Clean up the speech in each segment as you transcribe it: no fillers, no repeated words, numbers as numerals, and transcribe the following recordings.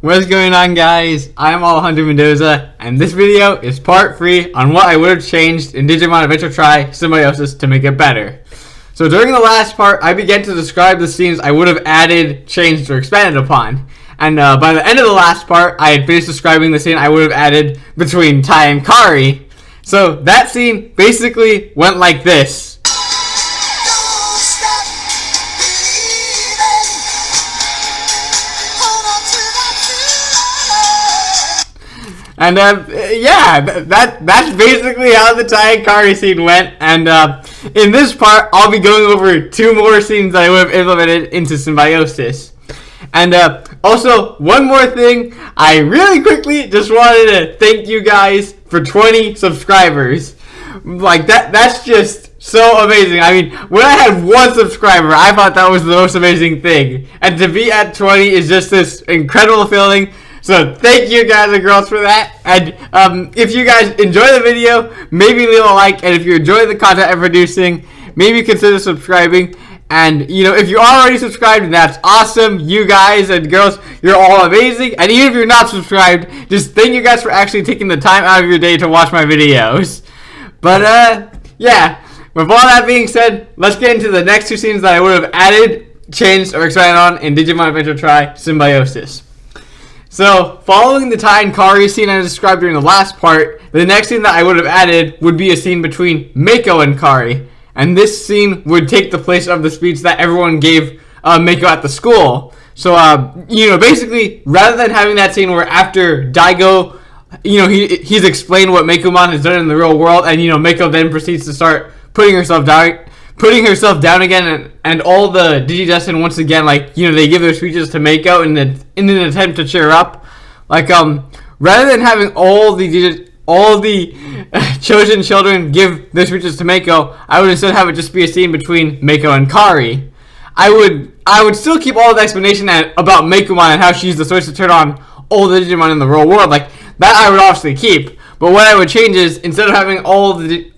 What's going on, guys? I'm Alejandro Mendoza, and this video is part 3 on what I would have changed in Digimon Adventure Tri Symbiosis to make it better. So during the last part, I began to describe the scenes I would have added, changed, or expanded upon. And by the end of the last part, I had finished describing the scene I would have added between Tai and Kari. So that scene basically went like this. And yeah, that's basically how the Tai and Kari scene went. And in this part, I'll be going over 2 more scenes that I would have implemented into Symbiosis. And also, one more thing, I really quickly just wanted to thank you guys for 20 subscribers. Like, that's just so amazing. I mean, when I had 1 subscriber, I thought that was the most amazing thing. And to be at 20 is just this incredible feeling. So thank you guys and girls for that. And if you guys enjoy the video, maybe leave a like. And if you enjoy the content I'm producing, maybe consider subscribing. And, you know, if you're already subscribed, that's awesome. You guys and girls, you're all amazing. And even if you're not subscribed, just thank you guys for actually taking the time out of your day to watch my videos. But, yeah, with all that being said, let's get into the next 2 scenes that I would have added, changed, or expanded on in Digimon Adventure Tri Symbiosis. So, following the Tai and Kari scene I described during the last part, the next scene that I would have added would be a scene between Meiko and Kari. And this scene would take the place of the speech that everyone gave Meiko at the school. So, you know, basically, rather than having that scene where after Daigo, you know, he's explained what Meikomon has done in the real world, and, you know, Meiko then proceeds to start putting herself down again, and all the Digidestined once again, like, you know, they give their speeches to Meiko in an attempt to cheer her up. Like, rather than having all the chosen children give their speeches to Meiko, I would instead have it just be a scene between Meiko and Kari. I would still keep all the explanation about Meikomon and how she's the source to turn on all the Digimon in the real world. Like, that I would obviously keep. But what I would change is, instead of having all the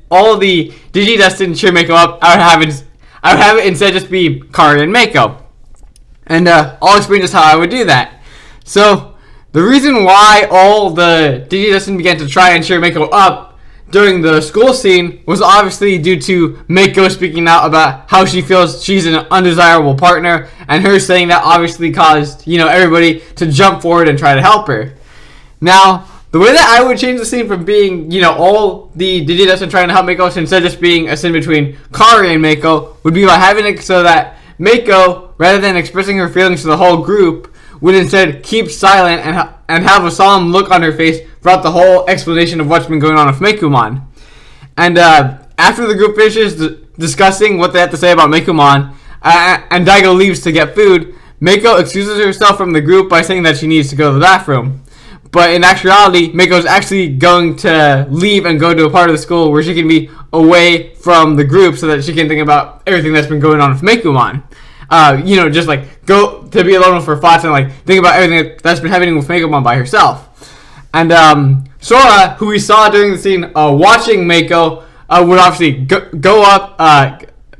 Digidestined cheer Meiko up, I would have it instead just be Kari and Meiko. And I'll explain just how I would do that. So, the reason why all the Digidestined began to try and cheer Meiko up during the school scene was obviously due to Meiko speaking out about how she feels she's an undesirable partner, and her saying that obviously caused, you know, everybody to jump forward and try to help her. Now, the way that I would change the scene from being, you know, all the Digidestined trying to help Meiko to instead just being a scene between Kari and Meiko would be by having it so that Meiko, rather than expressing her feelings to the whole group, would instead keep silent and have a solemn look on her face throughout the whole explanation of what's been going on with Meikomon. And after the group finishes discussing what they have to say about Meikomon, and Daigo leaves to get food, Meiko excuses herself from the group by saying that she needs to go to the bathroom. But in actuality, Meiko's actually going to leave and go to a part of the school where she can be away from the group so that she can think about everything that's been going on with Meikomon. You know, just like go to be alone with her thoughts and like think about everything that's been happening with Meikomon by herself. And Sora, who we saw during the scene watching Meiko, would obviously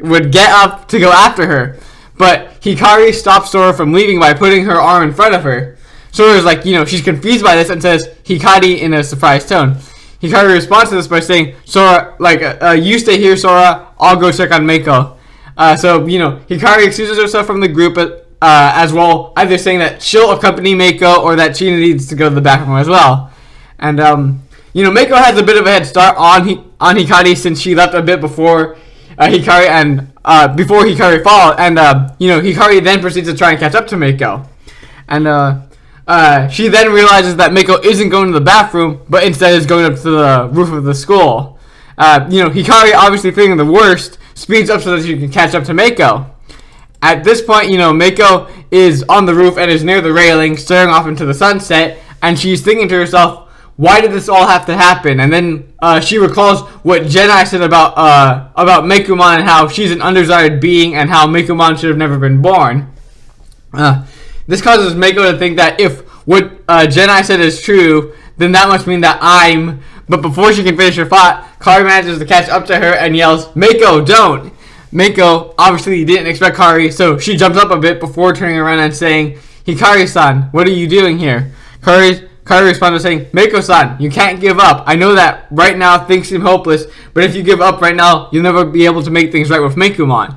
would get up to go after her. But Hikari stops Sora from leaving by putting her arm in front of her. Sora's like, you know, she's confused by this and says, Hikari, in a surprised tone. Hikari responds to this by saying, Sora, like, you stay here, Sora, I'll go check on Meiko. So, you know, Hikari excuses herself from the group as well, either saying that she'll accompany Meiko or that she needs to go to the bathroom as well. And, you know, Meiko has a bit of a head start on Hikari since she left a bit before Hikari and, before Hikari followed. And, you know, Hikari then proceeds to try and catch up to Meiko. And, she then realizes that Meiko isn't going to the bathroom, but instead is going up to the roof of the school. You know, Hikari, obviously feeling the worst, speeds up so that she can catch up to Meiko. At this point, you know, Meiko is on the roof and is near the railing, staring off into the sunset, and she's thinking to herself, why did this all have to happen? And then she recalls what Genai said about Meikomon and how she's an undesired being and how Meikomon should have never been born. This causes Meiko to think that if what Genai said is true, then that must mean that I'm... But before she can finish her thought, Kari manages to catch up to her and yells, Meiko, don't! Meiko obviously didn't expect Kari, so she jumps up a bit before turning around and saying, "Hikari-san, what are you doing here?" Kari responds by saying, "Meiko-san, you can't give up. I know that right now things seem hopeless, but if you give up right now, you'll never be able to make things right with Meikomon."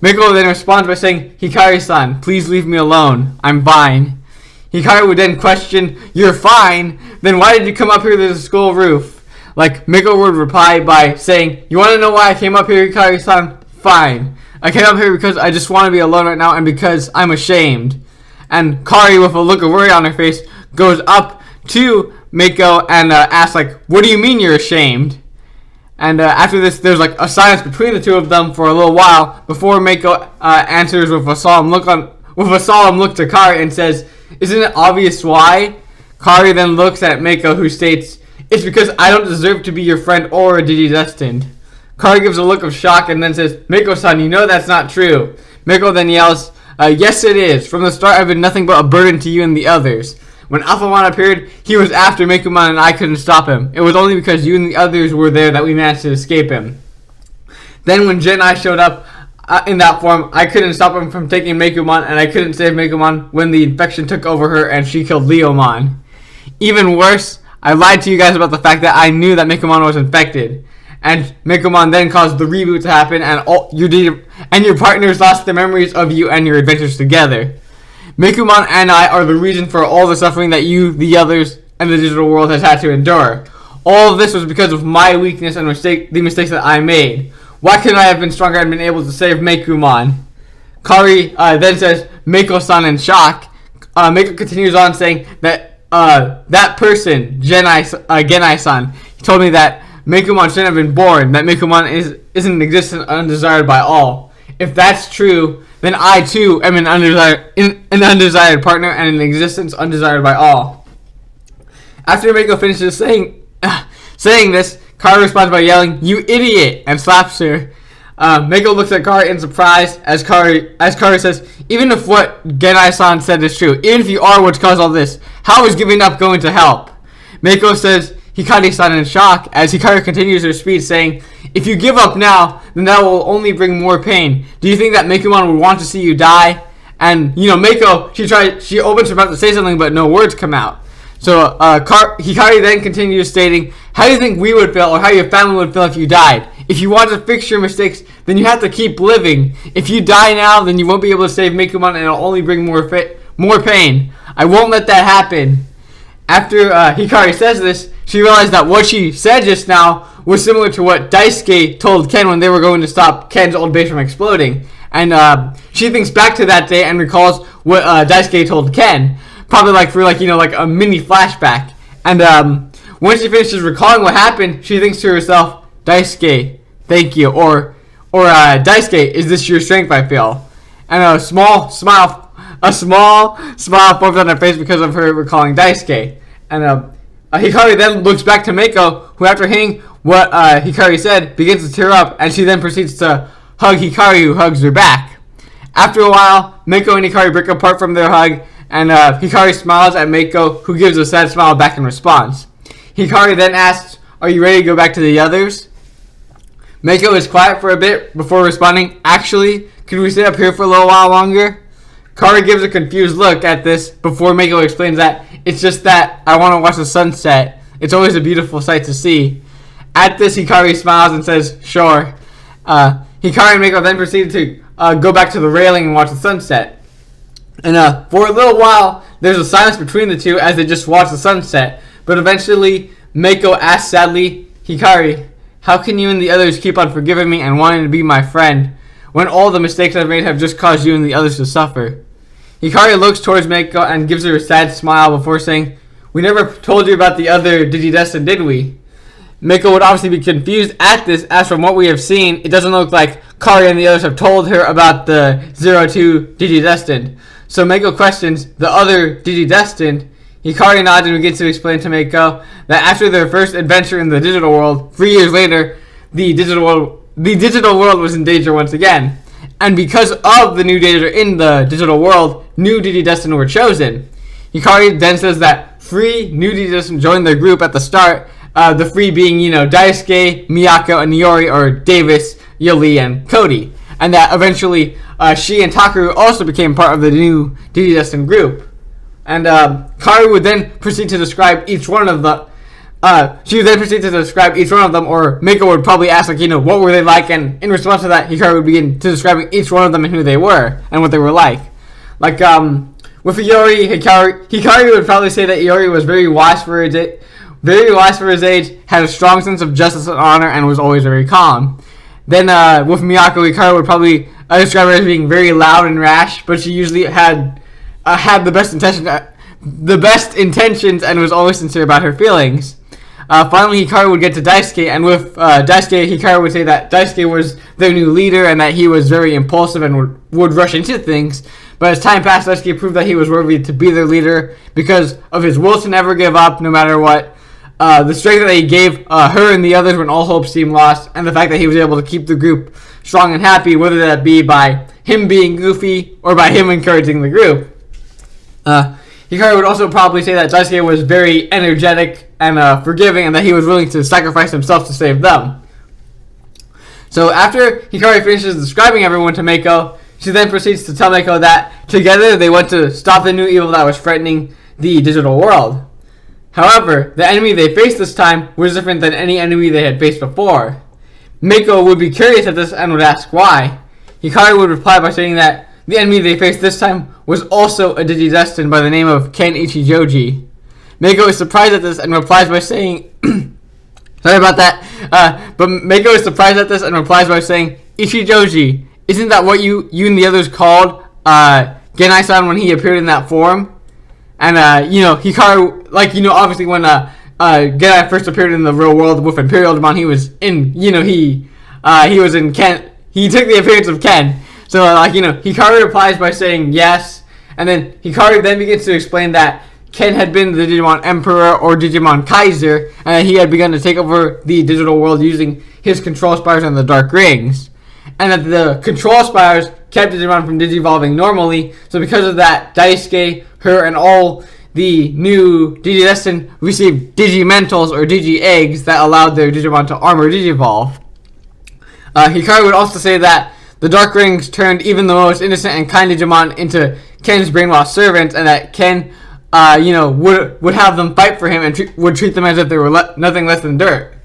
Meiko then responds by saying, "Hikari-san, please leave me alone. I'm fine." Hikari would then question, "You're fine? Then why did you come up here to the school roof?" Like, Meiko would reply by saying, "You want to know why I came up here, Hikari-san? Fine. I came up here because I just want to be alone right now and because I'm ashamed." And Kari, with a look of worry on her face, goes up to Meiko and asks, like, "What do you mean you're ashamed?" And after this, there's like a silence between the two of them for a little while before Meiko answers with a solemn look to Kari and says, "Isn't it obvious why?" Kari then looks at Meiko, who states, "It's because I don't deserve to be your friend or a Digidestined." Kari gives a look of shock and then says, "Meiko-san, you know that's not true." Meiko then yells, "Yes it is. From the start I've been nothing but a burden to you and the others. When Alphamon appeared, he was after Meikomon and I couldn't stop him. It was only because you and the others were there that we managed to escape him. Then when Genai showed up in that form, I couldn't stop him from taking Meikomon, and I couldn't save Meikomon when the infection took over her and she killed Leomon. Even worse, I lied to you guys about the fact that I knew that Meikomon was infected. And Meikomon then caused the reboot to happen, and your partners lost their memories of you and your adventures together. Meikomon and I are the reason for all the suffering that you, the others, and the digital world has had to endure. All of this was because of my weakness and the mistakes that I made. Why couldn't I have been stronger and been able to save Meikomon?" Kari then says, "Meiko-san," in shock. Meiko continues on saying that that person, Genai-san, told me that Meikomon shouldn't have been born, that Meikomon isn't in existence undesired by all. If that's true, then I too am an undesired partner and an existence undesired by all. After Meiko finishes saying this, Kari responds by yelling, "You idiot!" and slaps her. Meiko looks at Kari in surprise as Kari says, "Even if what Genai-san said is true, even if you are what's caused all this, how is giving up going to help?" Meiko says, "Hikari-san," in shock as Hikari continues her speech saying, "If you give up now, then that will only bring more pain. Do you think that Meikomon would want to see you die?" And, Meiko, she opens her mouth to say something, but no words come out. So, Hikari then continues stating, "How do you think we would feel, or how your family would feel if you died? If you want to fix your mistakes, then you have to keep living. If you die now, then you won't be able to save Meikomon, and it'll only bring more pain. I won't let that happen." After Hikari says this, she realized that what she said just now was similar to what Daisuke told Ken when they were going to stop Ken's old base from exploding. And she thinks back to that day and recalls what Daisuke told Ken, probably like a mini flashback. And when she finishes recalling what happened, she thinks to herself, "Daisuke, thank you," or "Daisuke, is this your strength I feel?" And a small smile forms on her face because of her recalling Daisuke. And Hikari then looks back to Meiko, who after hearing what Hikari said, begins to tear up, and she then proceeds to hug Hikari, who hugs her back. After a while, Meiko and Hikari break apart from their hug, and Hikari smiles at Meiko, who gives a sad smile back in response. Hikari then asks, "Are you ready to go back to the others?" Meiko is quiet for a bit before responding, "Actually, could we stay up here for a little while longer?" Kari gives a confused look at this before Meiko explains that it's just that I want to watch the sunset. It's always a beautiful sight to see. At this, Hikari smiles and says, "Sure." Hikari and Meiko then proceed to go back to the railing and watch the sunset. And for a little while, there's a silence between the two as they just watch the sunset. But eventually, Meiko asks sadly, "Hikari, how can you and the others keep on forgiving me and wanting to be my friend when all the mistakes I've made have just caused you and the others to suffer?" Hikari looks towards Meiko and gives her a sad smile before saying, "We never told you about the other Digidestined, did we?" Meiko would obviously be confused at this, as from what we have seen, it doesn't look like Kari and the others have told her about the 02 Digidestined. So Meiko questions the other Digidestined. Hikari nods and begins to explain to Meiko that after their first adventure in the digital world, 3 years later, the digital world was in danger once again. And because of the new danger in the digital world, new Digidestined were chosen. Hikari then says that 3 new Digidestined joined their group at the start, the 3 being, Daisuke, Miyako, and Niori, or Davis, Yoli, and Cody. and that eventually she and Takaru also became part of the new Digidestined group. And Karu would then proceed to describe each one of the. She would then proceed to describe each one of them, or Meiko would probably ask, like, what were they like? And in response to that, Hikaru would begin to describing each one of them and who they were and what they were like. Like, with Iori, Hikaru would probably say that Iori was very wise for his age, had a strong sense of justice and honor, and was always very calm. Then, with Miyako, Hikaru would probably describe her as being very loud and rash, but she usually had the best intentions and was always sincere about her feelings. Finally, Hikaru would get to Daisuke, and with Daisuke, Hikaru would say that Daisuke was their new leader and that he was very impulsive and would rush into things. But as time passed, Daisuke proved that he was worthy to be their leader because of his will to never give up, no matter what, the strength that he gave her and the others when all hope seemed lost, and the fact that he was able to keep the group strong and happy, whether that be by him being goofy or by him encouraging the group. Hikaru would also probably say that Daisuke was very energetic and forgiving, and that he was willing to sacrifice himself to save them. So after Hikaru finishes describing everyone to Meiko, she then proceeds to tell Meiko that together they went to stop the new evil that was threatening the digital world. However, the enemy they faced this time was different than any enemy they had faced before. Meiko would be curious at this and would ask why. Hikaru would reply by saying that the enemy they faced this time was also a Digidestined by the name of Ken Ichijoji. Meiko is surprised at this and replies by saying, sorry about that, but Meiko is surprised at this and replies by saying, Ichijoji, isn't that what you and the others called Genai-san when he appeared in that form? And, Hikaru, obviously when Genai first appeared in the real world with Imperial Demon, he was in, he was in Ken, he took the appearance of Ken. So, Hikaru replies by saying yes, and then Hikaru then begins to explain that Ken had been the Digimon Emperor or Digimon Kaiser, and that he had begun to take over the digital world using his control spires and the Dark Rings. And that the control spires kept Digimon from digivolving normally, so because of that, Daisuke, her, and all the new Digidestined received Digimentals or Digi-Eggs that allowed their Digimon to armor Digivolve. Hikaru would also say that the Dark Rings turned even the most innocent and kind Digimon into Ken's brainwashed servants, and that Ken, would have them fight for him and would treat them as if they were nothing less than dirt.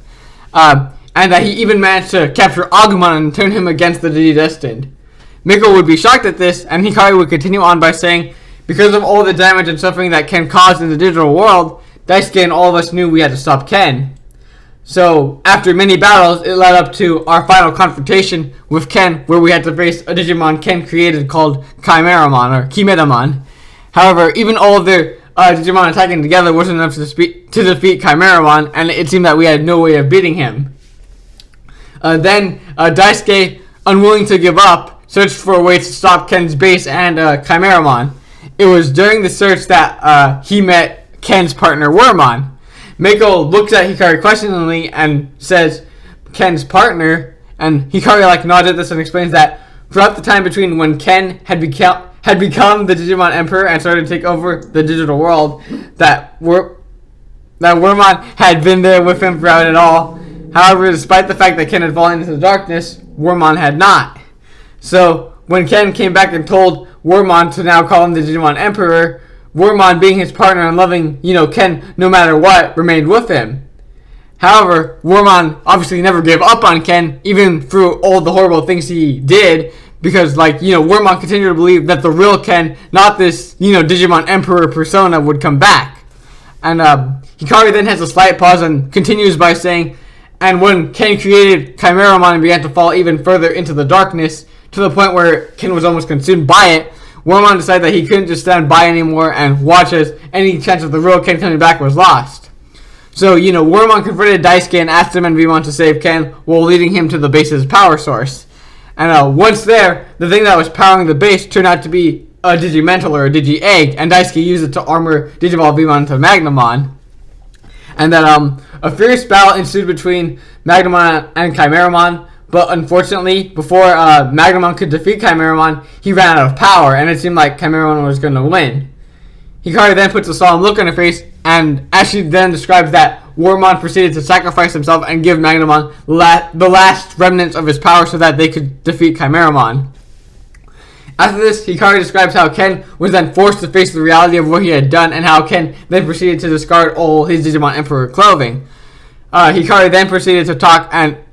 And that he even managed to capture Agumon and turn him against the Digidestined. Meiko would be shocked at this, and Hikaru would continue on by saying, because of all the damage and suffering that Ken caused in the digital world, Daisuke and all of us knew we had to stop Ken. So, after many battles, it led up to our final confrontation with Ken, where we had to face a Digimon Ken created called Chimeramon, or Kimeramon. However, even all of their Digimon attacking together wasn't enough to defeat Chimeramon, and it seemed that we had no way of beating him. Then, Daisuke, unwilling to give up, searched for a way to stop Ken's base and Chimeramon. It was during the search that he met Ken's partner, Wormmon. Meiko looks at Hikaru questioningly and says, Ken's partner, and Hikaru nods at this and explains that throughout the time between when Ken had become the Digimon Emperor and started to take over the digital world, that Wormmon had been there with him throughout it all. However, despite the fact that Ken had fallen into the darkness, Wormmon had not. So, when Ken came back and told Wormmon to now call him the Digimon Emperor, Wormmon, being his partner and loving, Ken no matter what, remained with him. However, Wormmon obviously never gave up on Ken, even through all the horrible things he did, because, Wormmon continued to believe that the real Ken, not this, Digimon Emperor persona, would come back. And Hikaru then has a slight pause and continues by saying, and when Ken created Chimeramon and began to fall even further into the darkness, to the point where Ken was almost consumed by it, Wormmon decided that he couldn't just stand by anymore and watch as any chance of the real Ken coming back was lost. So, Wormmon confronted Daisuke and asked him and Vimon to save Ken while leading him to the base's power source. And once there, the thing that was powering the base turned out to be a Digimental or a Digi-Egg, and Daisuke used it to armor Digivolve Vimon to Magnamon. And that a fierce battle ensued between Magnamon and Chimeramon, but unfortunately, before Magnamon could defeat Chimeramon, he ran out of power, and it seemed like Chimeramon was going to win. Hikaru then puts a solemn look on her face, and as she then describes that Wormmon proceeded to sacrifice himself and give Magnamon the last remnants of his power so that they could defeat Chimeramon. After this, Hikari describes how Ken was then forced to face the reality of what he had done and how Ken then proceeded to discard all his Digimon Emperor clothing. Hikari then proceeded to talk Ken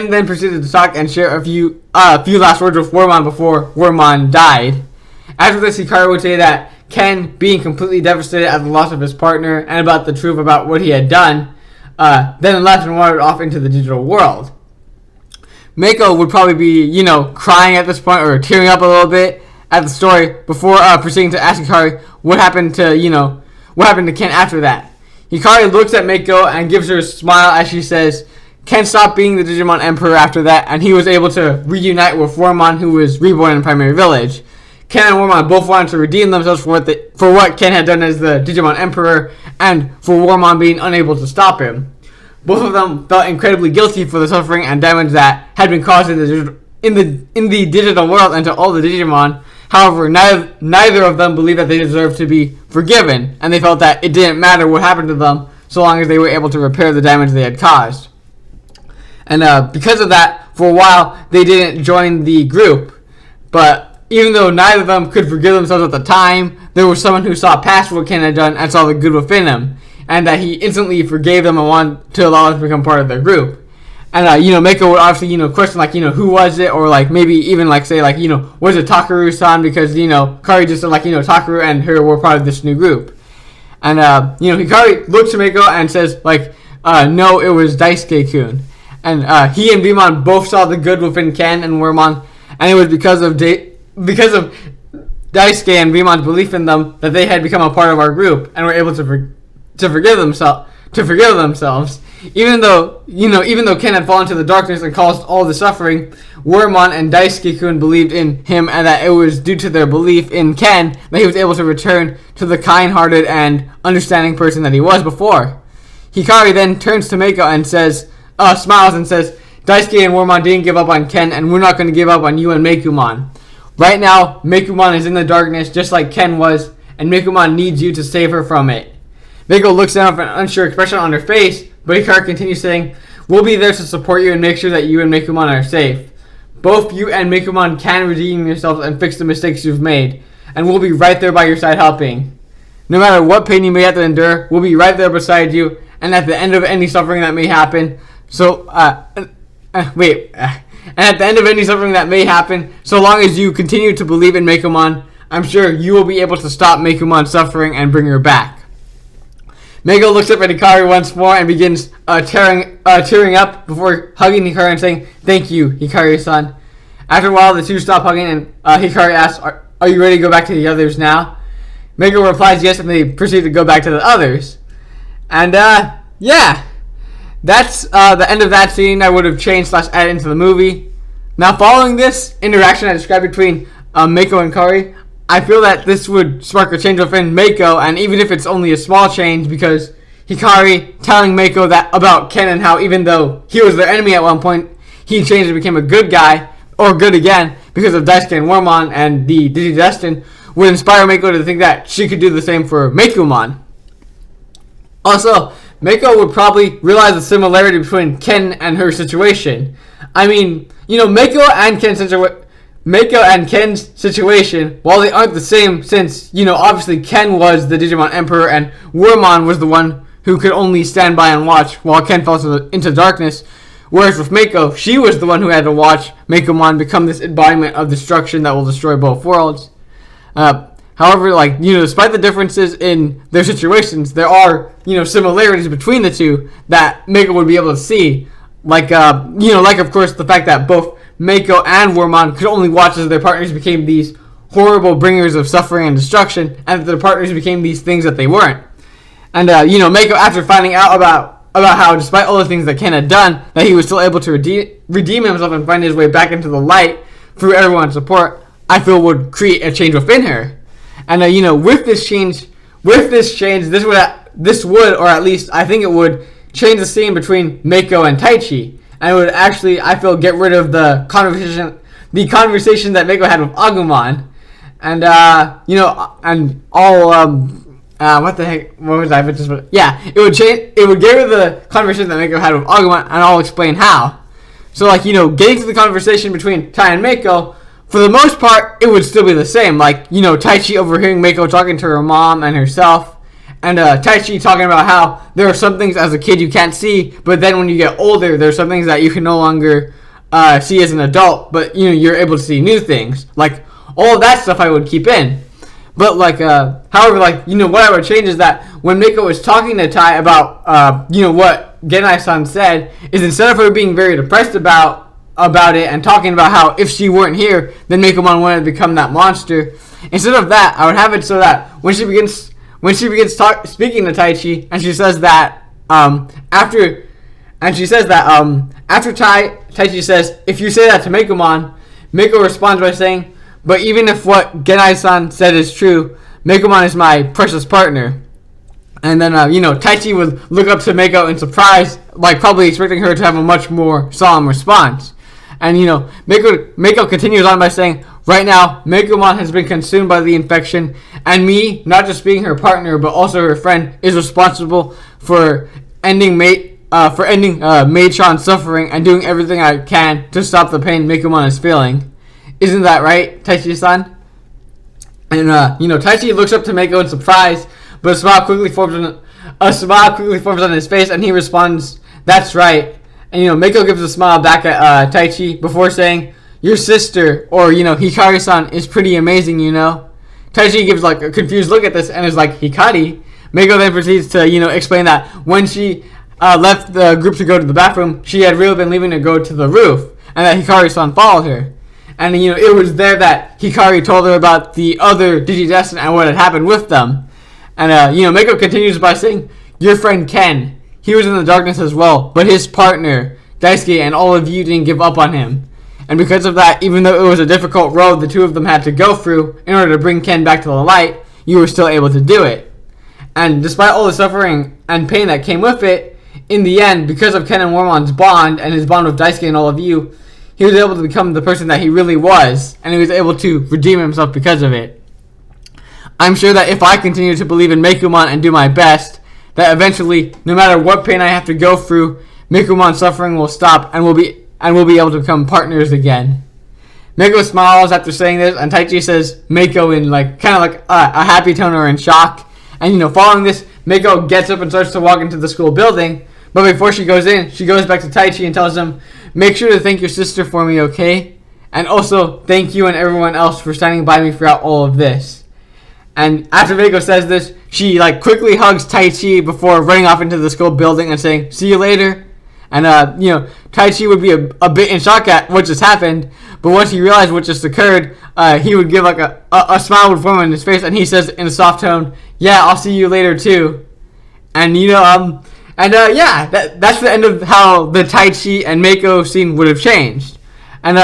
then proceeded to talk and share a few last words with Wormmon before Wormmon died. After this, Hikari would say that Ken, being completely devastated at the loss of his partner and about the truth about what he had done, then left and wandered off into the digital world. Meiko would probably be, crying at this point or tearing up a little bit at the story before proceeding to ask Hikari what happened to Ken after that. Hikari looks at Meiko and gives her a smile as she says, Ken stopped being the Digimon Emperor after that, and he was able to reunite with Wormmon, who was reborn in Primary Village. Ken and Wormmon both wanted to redeem themselves for what Ken had done as the Digimon Emperor, and for Wormmon being unable to stop him. Both of them felt incredibly guilty for the suffering and damage that had been caused in the digital world and to all the Digimon. However, neither of them believed that they deserved to be forgiven, and they felt that it didn't matter what happened to them so long as they were able to repair the damage they had caused. And because of that, for a while, they didn't join the group. But even though neither of them could forgive themselves at the time, there was someone who saw past what Ken had done and saw the good within him, and that he instantly forgave them and wanted to allow them to become part of their group. And, Meiko would obviously, question, who was it? Or, maybe even, say, was it Takeru-san? Because, Kari just said, Takeru and her were part of this new group. And, Hikari looks to Meiko and says, no, it was Daisuke-kun. And, he and Veemon both saw the good within Ken and Wormmon, and it was because of Daisuke and Veemon's belief in them that they had become a part of our group and were able to forgive themselves. Even though Ken had fallen to the darkness and caused all the suffering, Wormmon and Daisuke-kun believed in him, and that it was due to their belief in Ken that he was able to return to the kind-hearted and understanding person that he was before. Hikari then turns to Meiko and smiles and says, Daisuke and Wormmon didn't give up on Ken, and we're not going to give up on you and Meikumon. Right now, Meikumon is in the darkness just like Ken was, and Meikumon needs you to save her from it. Meiko looks down with an unsure expression on her face, but Hikari continues saying, we'll be there to support you and make sure that you and Meikumon are safe. Both you and Meikumon can redeem yourselves and fix the mistakes you've made, and we'll be right there by your side helping. No matter what pain you may have to endure, we'll be right there beside you, and at the end of any suffering that may happen, so at the end of any suffering that may happen, so long as you continue to believe in Meikumon, I'm sure you will be able to stop Meikumon's suffering and bring her back. Meiko looks up at Hikari once more and begins tearing up before hugging Hikari and saying, thank you, Hikari-san. After a while, the two stop hugging and Hikari asks, are you ready to go back to the others now? Meiko replies yes, and they proceed to go back to the others. And, that's the end of that scene. I would have changed / added into the movie. Now, following this interaction I described between Meiko and Kari, I feel that this would spark a change within Meiko, and even if it's only a small change, because Hikari telling Meiko that about Ken and how even though he was their enemy at one point, he changed and became a good guy, or good again, because of Daisuke and Wormmon and the Digidestin, would inspire Meiko to think that she could do the same for Meikumon. Also, Meiko would probably realize the similarity between Ken and her situation. I mean, Meiko and Ken's situation, while they aren't the same since, obviously Ken was the Digimon Emperor and Wormmon was the one who could only stand by and watch while Ken fell into darkness, whereas with Meiko, she was the one who had to watch Meikumon become this embodiment of destruction that will destroy both worlds. However, despite the differences in their situations, there are, similarities between the two that Meiko would be able to see. Of course, the fact that both Meiko and Wormmon could only watch as their partners became these horrible bringers of suffering and destruction, and that their partners became these things that they weren't. And, Meiko, after finding out about how, despite all the things that Ken had done, that he was still able to redeem himself and find his way back into the light through everyone's support, I feel would create a change within her. And, with this change, this would, or at least I think it would, change the scene between Meiko and Taichi. And it would actually, I feel, get rid of the conversation that Meiko had with Agumon. And, what the heck? What was I just? Yeah, it would change. It would get rid of the conversation that Meiko had with Agumon, and I'll explain how. So, like, getting to the conversation between Tai and Meiko, for the most part, it would still be the same. Like, Taichi overhearing Meiko talking to her mom and herself, and Taichi talking about how there are some things as a kid you can't see, but then when you get older, there are some things that you can no longer see as an adult, but you're able to see new things. Like, all of that stuff I would keep in. But however, what I would change is that when Meiko was talking to Tai about what Genai-san said, is instead of her being very depressed about it and talking about how if she weren't here, then Meikomon wouldn't become that monster. Instead of that, I would have it so that when she begins speaking to Taichi, and she says that after Taichi says, if you say that to Meikomon, Meiko responds by saying, but even if what Genai-san said is true, Meikomon is my precious partner. And then, Taichi would look up to Meiko in surprise, like probably expecting her to have a much more solemn response. And, Meiko continues on by saying, right now, Meikomon has been consumed by the infection, and me, not just being her partner, but also her friend, is responsible for ending Mei-chan's suffering and doing everything I can to stop the pain Meikomon is feeling. Isn't that right, Taichi-san? And, Taichi looks up to Meiko in surprise, but a smile quickly forms on his face, and he responds, that's right. And, Meiko gives a smile back at Taichi before saying, your sister, or, Hikari-san, is pretty amazing, Taichi gives, a confused look at this and is like, Hikari? Meiko then proceeds to, explain that when she left the group to go to the bathroom, she had really been leaving to go to the roof, and that Hikari-san followed her. And, it was there that Hikari told her about the other Digidestined and what had happened with them. And, Meiko continues by saying, your friend Ken, he was in the darkness as well, but his partner, Daisuke, and all of you didn't give up on him. And because of that, even though it was a difficult road the two of them had to go through in order to bring Ken back to the light, you were still able to do it. And despite all the suffering and pain that came with it, in the end, because of Ken and Wormon's bond and his bond with Daisuke and all of you, he was able to become the person that he really was, and he was able to redeem himself because of it. I'm sure that if I continue to believe in Meikomon and do my best, that eventually, no matter what pain I have to go through, Meikomon's suffering will stop and we'll be able to become partners again. Meiko smiles after saying this, and Taichi says Meiko in a happy tone or in shock. And following this, Meiko gets up and starts to walk into the school building. But before she goes in, she goes back to Taichi and tells him, make sure to thank your sister for me, okay? And also, thank you and everyone else for standing by me throughout all of this. And after Meiko says this, she quickly hugs Taichi before running off into the school building and saying, see you later. And, Taichi would be a bit in shock at what just happened. But once he realized what just occurred, he would give a smile would form on his face. And he says in a soft tone, yeah, I'll see you later too. And, that's the end of how the Taichi and Meiko scene would have changed. And,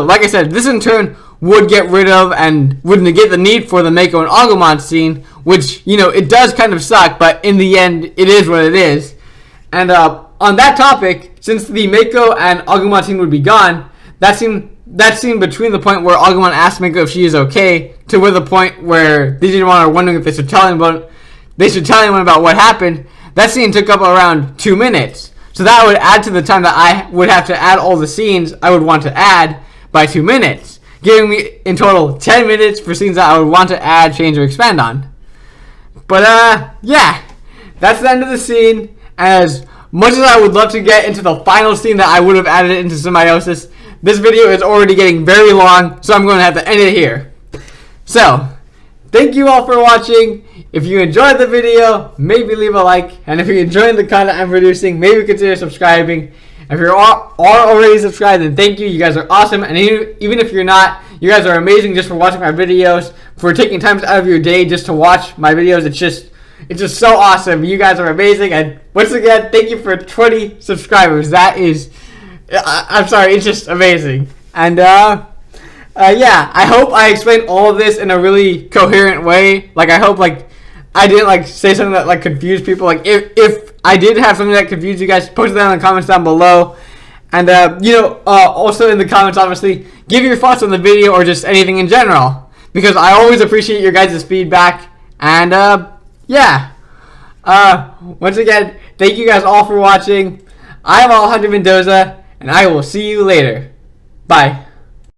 like I said, this in turn would get rid of and would negate the need for the Meiko and Agumon scene, which, it does kind of suck, but in the end, it is what it is. And on that topic, since the Meiko and Agumon scene would be gone, that scene between the point where Agumon asks Meiko if she is okay to where the point where Digimon are wondering if they should tell anyone about what happened, that scene took up around 2 minutes. So that would add to the time that I would have to add all the scenes I would want to add by 2 minutes, giving me in total 10 minutes for scenes that I would want to add, change, or expand on. But that's the end of the scene. As much as I would love to get into the final scene that I would have added into Symbiosis, this video is already getting very long, so I'm going to have to end it here. So, thank you all for watching. If you enjoyed the video, maybe leave a like. And if you're enjoying the content I'm producing, maybe consider subscribing. If you are already subscribed, then thank you. You guys are awesome. And even if you're not, you guys are amazing just for watching my videos, for taking time out of your day just to watch my videos. It's just so awesome. You guys are amazing. And once again, thank you for 20 subscribers. That is, I'm sorry, it's just amazing. And I hope I explained all of this in a really coherent way. I hope I didn't say something that confused people. If I did have something that confused you guys, post that in the comments down below. And also in the comments, obviously, give your thoughts on the video or just anything in general, because I always appreciate your guys' feedback. And yeah. Once again, thank you guys all for watching. I'm Alejandro Mendoza, and I will see you later. Bye.